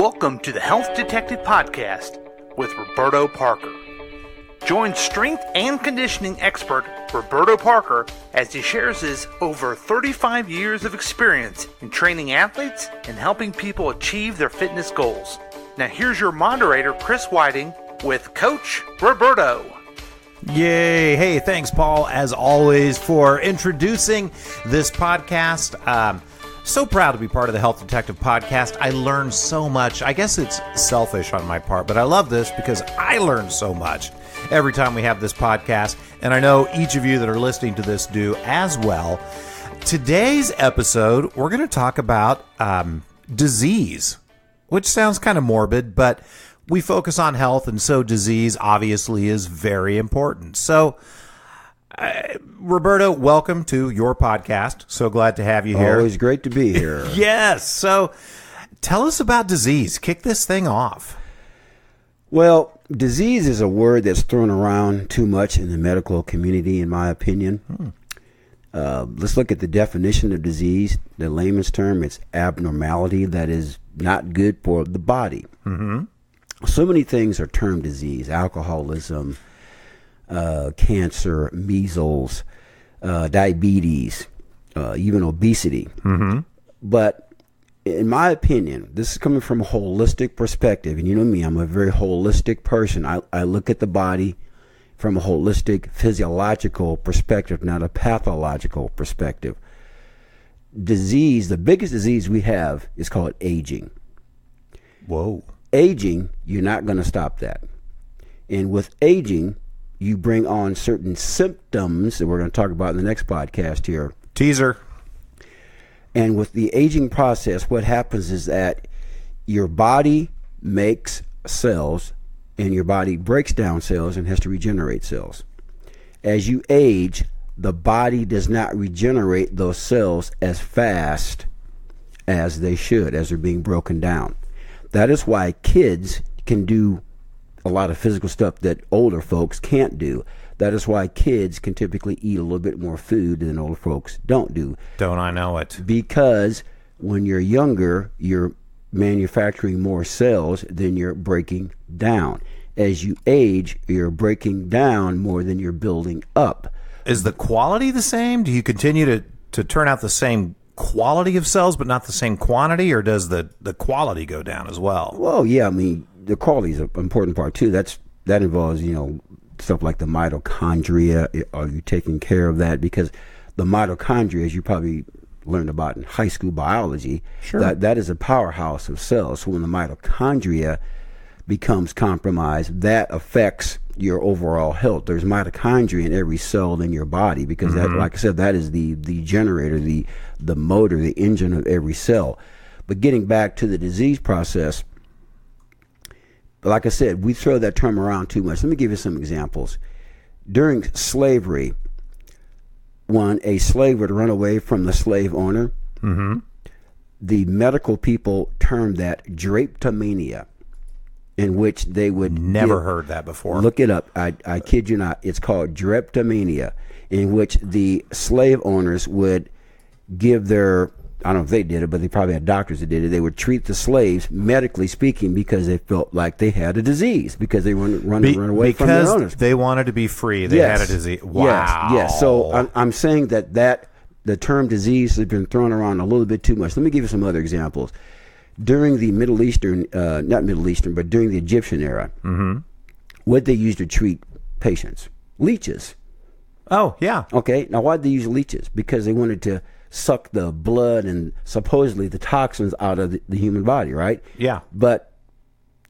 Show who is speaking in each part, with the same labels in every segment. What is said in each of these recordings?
Speaker 1: Welcome to the Health Detective Podcast with Roberto Parker. Join strength and conditioning expert Roberto Parker as he shares his over 35 years of experience in training athletes and helping people achieve their fitness goals. Now here's your moderator, Chris Whiting, with Coach Roberto.
Speaker 2: Yay. Hey, thanks, Paul, as always, for introducing this podcast. So proud to be part of the Health Detective Podcast. I learned so much. I guess it's selfish on my part, but I love this because I learn so much every time we have this podcast, and I know each of you that are listening to this do as well. Today's episode, we're going to talk about disease, which sounds kind of morbid, but we focus on health, and so disease obviously is very important. So, Roberto, welcome to your podcast. So glad to have you here.
Speaker 3: Always great to be here.
Speaker 2: Yes. So tell us about disease. Kick this thing off.
Speaker 3: Well, disease is a word that's thrown around too much in the medical community, in my opinion. Let's look at the definition of disease. The layman's term, it's abnormality that is not good for the body. Mm-hmm. So many things are termed disease: alcoholism, cancer, measles, diabetes, even obesity. Mm-hmm. But in my opinion, this is coming from a holistic perspective. And you know me, I'm a very holistic person. I look at the body from a holistic physiological perspective, not a pathological perspective. Disease, the biggest disease we have is called aging.
Speaker 2: Whoa.
Speaker 3: Aging, you're not going to stop that. And with aging, you bring on certain symptoms that we're going to talk about in the next podcast here.
Speaker 2: Teaser.
Speaker 3: And with the aging process, what happens is that your body makes cells and your body breaks down cells and has to regenerate cells. As you age, the body does not regenerate those cells as fast as they should, as they're being broken down. That is why kids can do a lot of physical stuff that older folks can't do. That is why kids can typically eat a little bit more food than older folks don't do.
Speaker 2: Don't I know it?
Speaker 3: Because when you're younger, you're manufacturing more cells than you're breaking down. As you age, you're breaking down more than you're building up.
Speaker 2: Is the quality the same? Do you continue to turn out the same quality of cells but not the same quantity, or does the quality go down as well?
Speaker 3: Well, yeah, I mean, the quality is an important part too. That involves, stuff like the mitochondria. Are you taking care of that? Because the mitochondria, as you probably learned about in high school biology,
Speaker 2: sure,
Speaker 3: that is a powerhouse of cells. So when the mitochondria becomes compromised, that affects your overall health. There's mitochondria in every cell in your body because that, like I said, that is the generator, the motor, the engine of every cell. But getting back to the disease process, like I said, we throw that term around too much. Let me give you some examples. During slavery, when a slave would run away from the slave owner, the medical people termed that drapetomania, in which they would...
Speaker 2: Never heard that before.
Speaker 3: Look it up. I kid you not. It's called drapetomania, in which the slave owners would give their... I don't know if they did it, but they probably had doctors that did it. They would treat the slaves, medically speaking, because they felt like they had a disease, because they run away from their owners.
Speaker 2: Because they wanted to be free. They had a disease. Wow.
Speaker 3: Yes. So I'm saying that the term disease has been thrown around a little bit too much. Let me give you some other examples. During the Middle Eastern, not Middle Eastern, but during the Egyptian era, what they used to treat patients? Leeches.
Speaker 2: Oh, yeah.
Speaker 3: Okay. Now, why did they use leeches? Because they wanted to suck the blood and supposedly the toxins out of the human body, right?
Speaker 2: Yeah.
Speaker 3: But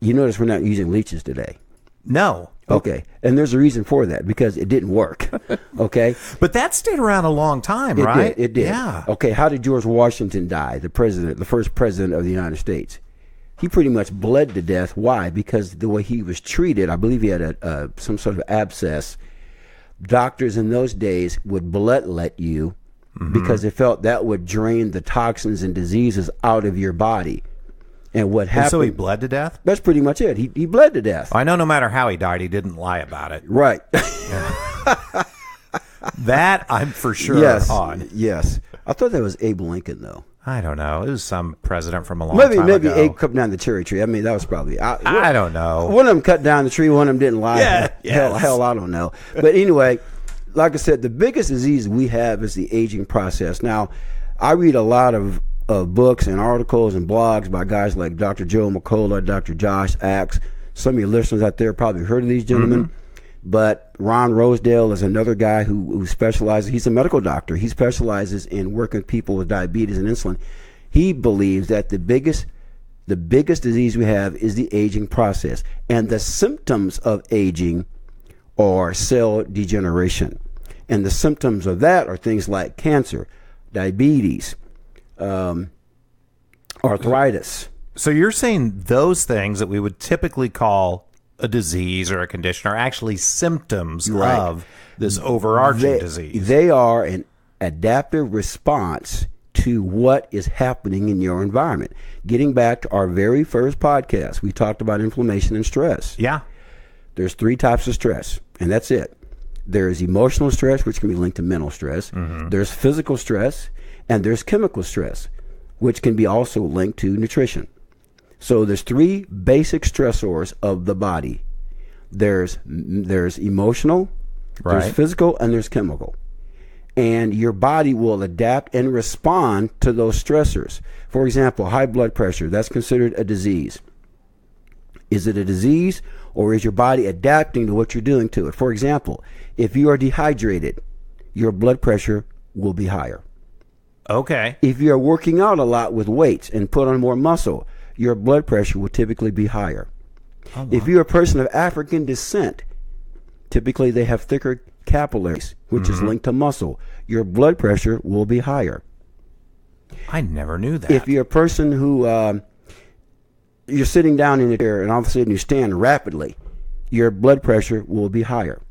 Speaker 3: you notice we're not using leeches today.
Speaker 2: No.
Speaker 3: Okay. And there's a reason for that, because it didn't work. Okay.
Speaker 2: But that stayed around a long time, right?
Speaker 3: It did.
Speaker 2: Yeah.
Speaker 3: Okay. How did George Washington die? The first president of the United States. He pretty much bled to death. Why? Because the way he was treated, I believe he had some sort of abscess. Doctors in those days would bloodlet you because they felt that would drain the toxins and diseases out of your body. And what happened?
Speaker 2: So he bled to death?
Speaker 3: That's pretty much it. He bled to death.
Speaker 2: I know no matter how he died, he didn't lie about it.
Speaker 3: Right.
Speaker 2: That I'm for sure on.
Speaker 3: Yes. I thought that was Abe Lincoln, though.
Speaker 2: I don't know. It was some president from a long
Speaker 3: Maybe
Speaker 2: time ago.
Speaker 3: Abe cut down the cherry tree. I mean, that was probably.
Speaker 2: I don't know.
Speaker 3: One of them cut down the tree. One of them didn't lie.
Speaker 2: Yeah,
Speaker 3: Hell, I don't know. But anyway, like I said, the biggest disease we have is the aging process. Now, I read a lot of books and articles and blogs by guys like Dr. Joe McCullough, Dr. Josh Axe. Some of your listeners out there probably heard of these gentlemen. Mm-hmm. But Ron Rosedale is another guy who specializes. He's a medical doctor. He specializes in working with people with diabetes and insulin. He believes that the biggest disease we have is the aging process. And the symptoms of aging are cell degeneration. And the symptoms of that are things like cancer, diabetes, arthritis.
Speaker 2: So you're saying those things that we would typically call a disease or a condition are actually symptoms of this overarching disease.
Speaker 3: They are an adaptive response to what is happening in your environment. Getting back to our very first podcast, we talked about inflammation and stress.
Speaker 2: Yeah.
Speaker 3: There's 3 types of stress, and that's it. There's emotional stress, which can be linked to mental stress. Mm-hmm. There's physical stress, and there's chemical stress, which can be also linked to nutrition. So there's 3 basic stressors of the body. There's emotional, there's physical, and there's chemical. And your body will adapt and respond to those stressors. For example, high blood pressure, that's considered a disease. Is it a disease, or is your body adapting to what you're doing to it? For example, if you are dehydrated, your blood pressure will be higher.
Speaker 2: Okay.
Speaker 3: If you're working out a lot with weights and put on more muscle, your blood pressure will typically be higher. Oh, wow. If you're a person of African descent, typically they have thicker capillaries, which is linked to muscle. Your blood pressure will be higher.
Speaker 2: I never knew that.
Speaker 3: If you're a person who you're sitting down in a chair and all of a sudden you stand rapidly, your blood pressure will be higher.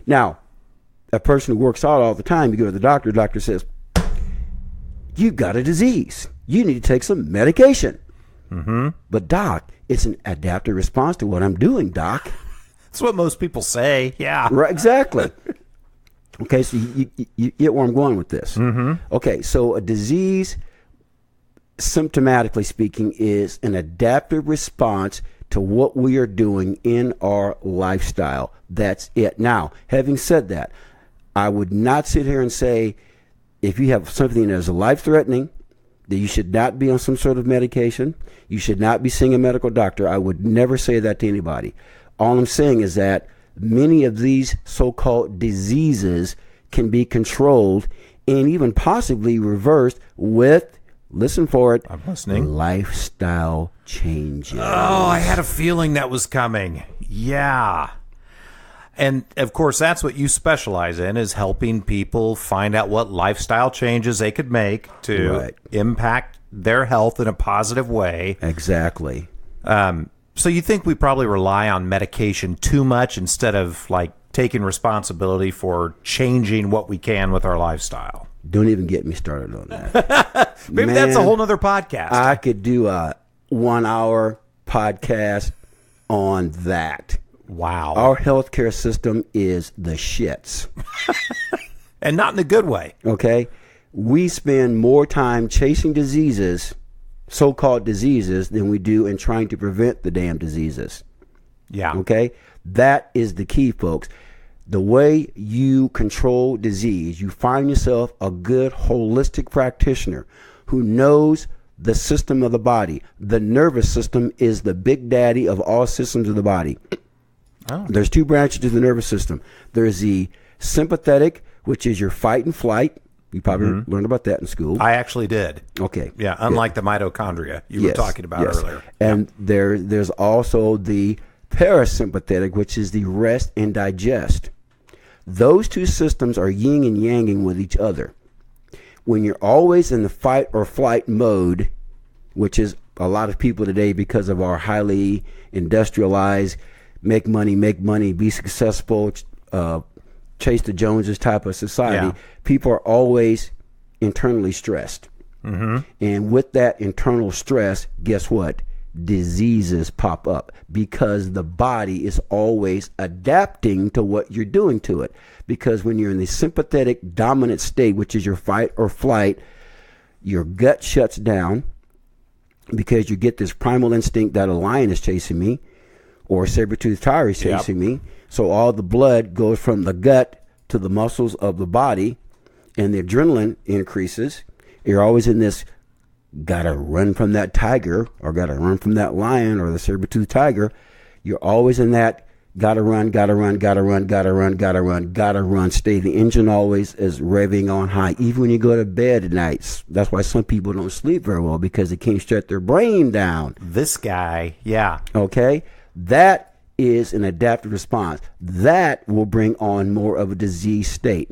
Speaker 3: Now, a person who works out all the time, you go to the doctor says, you've got a disease. You need to take some medication. Mm-hmm. But doc, it's an adaptive response to what I'm doing, doc.
Speaker 2: That's what most people say. Yeah.
Speaker 3: Right. Exactly. Okay. So you get where I'm going with this. Mm-hmm. Okay. So a disease, symptomatically speaking, is an adaptive response to what we are doing in our lifestyle. That's it. Now, having said that, I would not sit here and say if you have something that is life-threatening, that you should not be on some sort of medication. You should not be seeing a medical doctor. I would never say that to anybody. All I'm saying is that many of these so-called diseases can be controlled and even possibly reversed with, listen for it,
Speaker 2: I'm listening,
Speaker 3: lifestyle changes.
Speaker 2: Oh, I had a feeling that was coming. Yeah. And, of course, that's what you specialize in, is helping people find out what lifestyle changes they could make to impact their health in a positive way.
Speaker 3: Exactly.
Speaker 2: So you think we probably rely on medication too much instead of, like, taking responsibility for changing what we can with our lifestyle?
Speaker 3: Don't even get me started on that.
Speaker 2: Maybe that's a whole nother podcast.
Speaker 3: I could do a 1-hour podcast on that.
Speaker 2: Wow.
Speaker 3: Our healthcare system is the shits.
Speaker 2: And not in a good way.
Speaker 3: Okay? We spend more time chasing diseases, so-called diseases, than we do in trying to prevent the damn diseases.
Speaker 2: Yeah.
Speaker 3: Okay? That is the key, folks. The way you control disease, you find yourself a good holistic practitioner who knows the system of the body. The nervous system is the big daddy of all systems of the body. Oh. There's 2 branches to the nervous system. There's the sympathetic, which is your fight and flight. You probably learned about that in school.
Speaker 2: I actually did.
Speaker 3: Okay.
Speaker 2: Yeah, unlike the mitochondria you were talking about earlier.
Speaker 3: And there's also the parasympathetic, which is the rest and digest. Those 2 systems are yin and yanging with each other. When you're always in the fight or flight mode, which is a lot of people today because of our highly industrialized, make money, be successful, chase the Joneses type of society, people are always internally stressed. Mm-hmm. And with that internal stress, guess what? Diseases pop up because the body is always adapting to what you're doing to it. Because when you're in the sympathetic dominant state, which is your fight or flight, Your gut shuts down because you get this primal instinct that a lion is chasing me or a saber-toothed tiger is chasing me. So all the blood goes from the gut to the muscles of the body, and the adrenaline increases. You're always in this, gotta run from that tiger or gotta run from that lion or the saber-toothed tiger. You're always in that, gotta run. Stay. The engine always is revving on high, even when you go to bed at night. That's why some people don't sleep very well, because they can't shut their brain down.
Speaker 2: This guy, yeah.
Speaker 3: Okay? That is an adaptive response. That will bring on more of a disease state.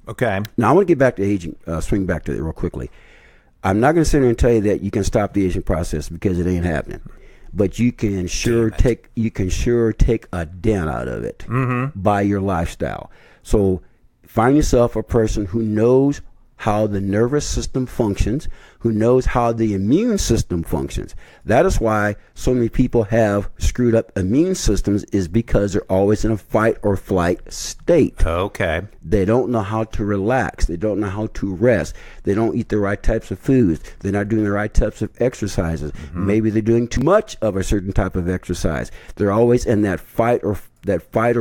Speaker 2: Okay.
Speaker 3: Now, I want to get back to aging, swing back to it real quickly. I'm not going to sit here and tell you that you can stop the aging process, because it ain't happening. But you can sure take a dent out of it by your lifestyle. So find yourself a person who knows how the nervous system functions, who knows how the immune system functions. That is why so many people have screwed up immune systems, is because they're always in a fight or flight state.
Speaker 2: Okay.
Speaker 3: They don't know how to relax. They don't know how to rest. They don't eat the right types of foods. They're not doing the right types of exercises. Maybe they're doing too much of a certain type of exercise. They're always in that fight or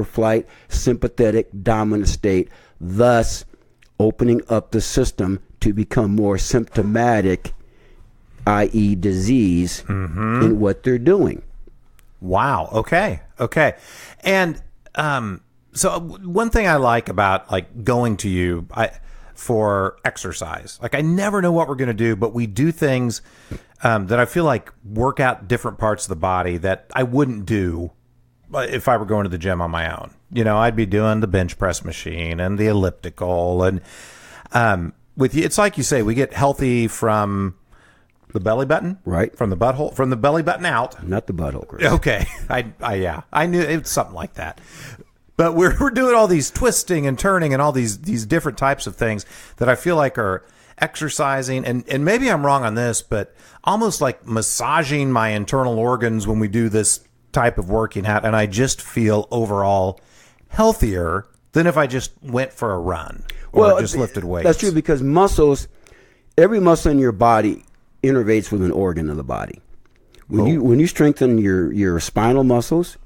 Speaker 3: flight, sympathetic, dominant state, thus opening up the system to become more symptomatic, i.e. disease, in what they're doing.
Speaker 2: Wow. Okay. And so one thing I like about like going to you for exercise, like I never know what we're going to do, but we do things that I feel like work out different parts of the body that I wouldn't do if I were going to the gym on my own. You know, I'd be doing the bench press machine and the elliptical, and with you, it's like you say, we get healthy from the belly button,
Speaker 3: right?
Speaker 2: From the butthole, from the belly button out,
Speaker 3: not the butthole, Chris.
Speaker 2: Okay, I knew it was something like that. But we're doing all these twisting and turning and all these different types of things that I feel like are exercising, and maybe I'm wrong on this, but almost like massaging my internal organs when we do this type of working out, and I just feel overall healthier than if I just went for a run or just lifted weights.
Speaker 3: That's true, because every muscle in your body innervates with an organ of the body. When you strengthen your spinal muscles,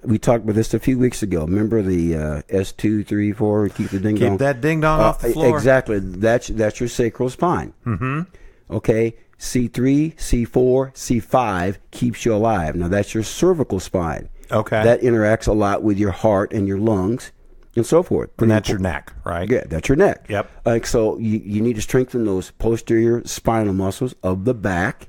Speaker 3: we talked about this a few weeks ago. Remember the S2, 3, 4, keep the ding dong.
Speaker 2: Keep that ding dong off the floor.
Speaker 3: Exactly. That's your sacral spine. Okay. C3, C4, C5 keeps you alive. Now, that's your cervical spine.
Speaker 2: Okay.
Speaker 3: That interacts a lot with your heart and your lungs and so forth.
Speaker 2: And that's your neck, right?
Speaker 3: Yeah, that's your neck.
Speaker 2: Yep.
Speaker 3: So you need to strengthen those posterior spinal muscles of the back.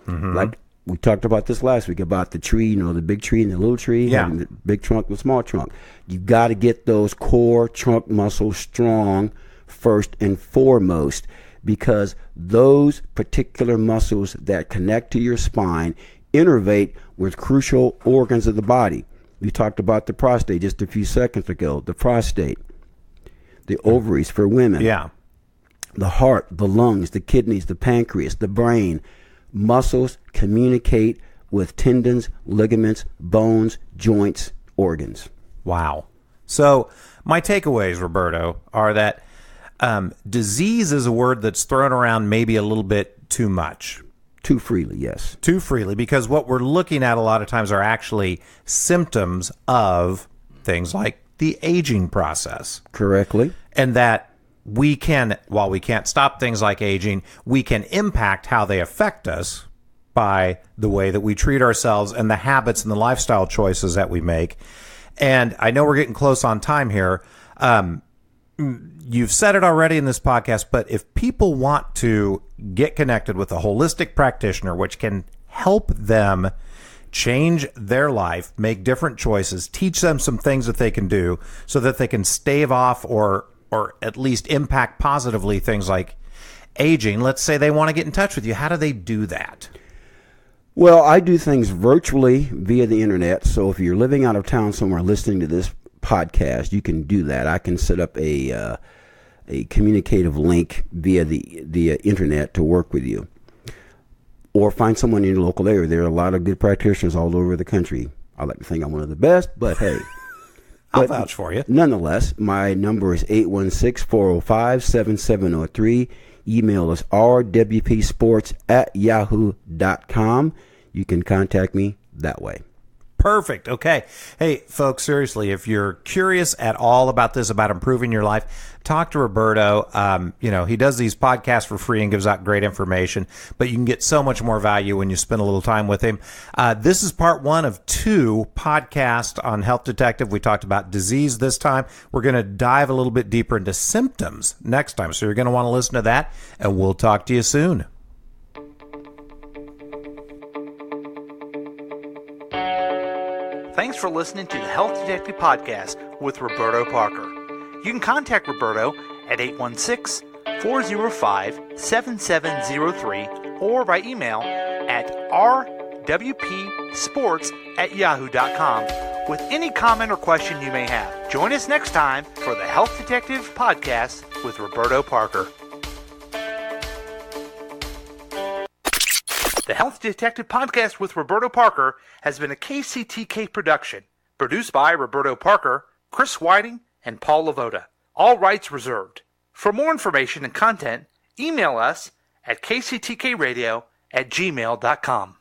Speaker 3: Like we talked about this last week, about the tree, the big tree and the little tree, having the big trunk and the small trunk. You got to get those core trunk muscles strong first and foremost, because those particular muscles that connect to your spine innervate with crucial organs of the body. We talked about the prostate just a few seconds ago. The prostate, the ovaries for women, the heart, the lungs, the kidneys, the pancreas, the brain. Muscles communicate with tendons, ligaments, bones, joints, organs.
Speaker 2: Wow. So my takeaways, Roberto, are that disease is a word that's thrown around maybe a little bit too much.
Speaker 3: Too freely, yes.
Speaker 2: Too freely, because what we're looking at a lot of times are actually symptoms of things like the aging process.
Speaker 3: Correctly.
Speaker 2: And that we can, while we can't stop things like aging, we can impact how they affect us by the way that we treat ourselves and the habits and the lifestyle choices that we make. And I know we're getting close on time here. You've said it already in this podcast, but if people want to get connected with a holistic practitioner, which can help them change their life, make different choices, teach them some things that they can do so that they can stave off or at least impact positively things like aging. Let's say they want to get in touch with you. How do they do that?
Speaker 3: Well, I do things virtually via the internet. So if you're living out of town somewhere listening to this podcast, you can do that. I can set up a communicative link via the internet to work with you, or find someone in your local area. There are a lot of good practitioners all over the country. I like to think I'm one of the best, but hey,
Speaker 2: I'll vouch for you.
Speaker 3: Nonetheless, my number is 816-405-7703. email us rwpsports@yahoo.com. You can contact me that way.
Speaker 2: Perfect. Okay. Hey, folks, seriously, if you're curious at all about this, about improving your life, talk to Roberto. He does these podcasts for free and gives out great information, but you can get so much more value when you spend a little time with him. This is part 1 of 2 podcasts on Health Detective. We talked about disease this time. We're going to dive a little bit deeper into symptoms next time. So you're going to want to listen to that, and we'll talk to you soon.
Speaker 1: Thanks for listening to the Health Detective Podcast with Roberto Parker. You can contact Roberto at 816-405-7703 or by email at rwpsports@yahoo.com with any comment or question you may have. Join us next time for the Health Detective Podcast with Roberto Parker. The Health Detective Podcast with Roberto Parker has been a KCTK production, produced by Roberto Parker, Chris Whiting, and Paul Lavoda. All rights reserved. For more information and content, email us at kctkradio@gmail.com.